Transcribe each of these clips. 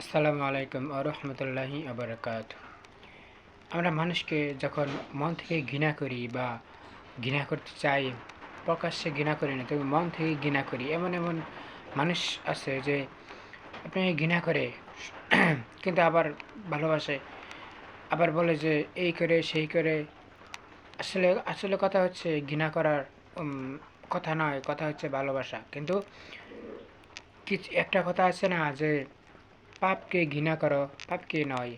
আসসালামু আলাইকুম রহমতুল্লাহি আবরকাত। আমরা মানুষকে যখন মন থেকে ঘৃণা করি বা ঘৃণা করতে চাই, প্রকাশ্যে ঘৃণা করি না, তবে মন থেকে ঘৃণা করি। এমন এমন মানুষ আছে যে আপনি ঘৃণা করে কিন্তু আবার ভালোবাসে, আবার বলে যে এই করে সেই করে। আসলে আসলে কথা হচ্ছে ঘৃণা করার কথা নয়, কথা হচ্ছে ভালোবাসা। কিন্তু কিছু একটা কথা আছে না যে পাপকে ঘৃণা করো, পাপকে নয়,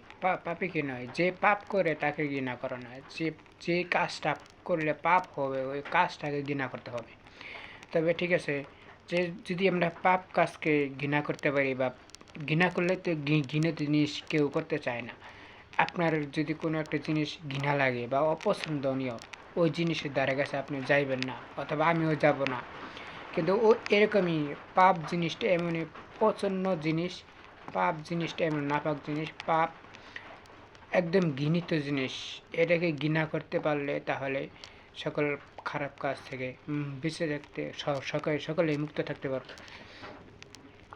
পাপীকে নয়, যে পাপ করে তাকে ঘৃণা করো না, যে যে কাজটা করলে পাপ হবে ওই কাজটাকে ঘৃণা করতে হবে। তবে ঠিক আছে, যে যদি আমরা পাপ কাজকে ঘৃণা করতে পারি বা ঘৃণা করলে তো ঘৃণিত জিনিস কেউ করতে চায় না। আপনার যদি কোনো একটা জিনিস ঘৃণা লাগে বা অপছন্দনীয়, ওই জিনিসের দ্বারা কাছে আপনি যাইবেন না, অথবা আমিও যাব না। কিন্তু ও এরকমই, পাপ জিনিসটা এমনই প্রচণ্ড জিনিস, পাপ জিনিসটা এমন নাপাক জিনিস, পাপ একদম ঘৃণিত জিনিস। এটাকে ঘৃণা করতে পারলে তাহলে সকল খারাপ কাজ থেকে বেঁচে থাকতে সকলেই মুক্ত থাকতে পারবে।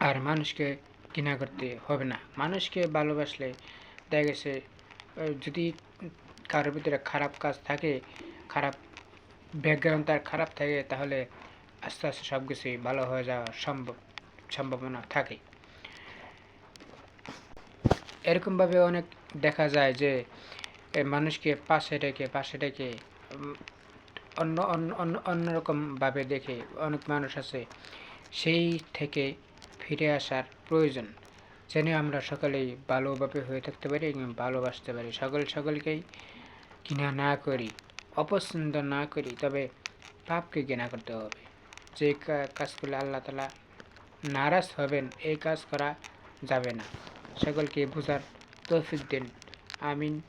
আর মানুষকে ঘৃণা করতে হবে না, মানুষকে ভালোবাসলে দেখা গেছে যদি কারোর ভিতরে খারাপ কাজ থাকে, খারাপ ব্যাকগ্রাউন্ড তার খারাপ থাকে, তাহলে আস্তে আস্তে সব কিছুই ভালো হয়ে যাওয়ার সম্ভাবনা থাকে। এরকমভাবে অনেক দেখা যায় যে মানুষকে পাশে রেখে অন্য অন্য অন্য অন্যরকমভাবে দেখে অনেক মানুষ আছে। সেই থেকে ফিরে আসার প্রয়োজন, যেন আমরা সকলেই ভালোভাবে হয়ে থাকতে পারি এবং ভালোবাসতে পারি, সকলকেই ঘৃণা না করি, অপছন্দ না করি, তবে পাপকে ঘৃণা করতে হবে। যে কাজ করলে আল্লাহ তাআলা নারাজ হবেন এই কাজ করা যাবে না। সকলকে বোঝার তৌফিক দিন। আমিন।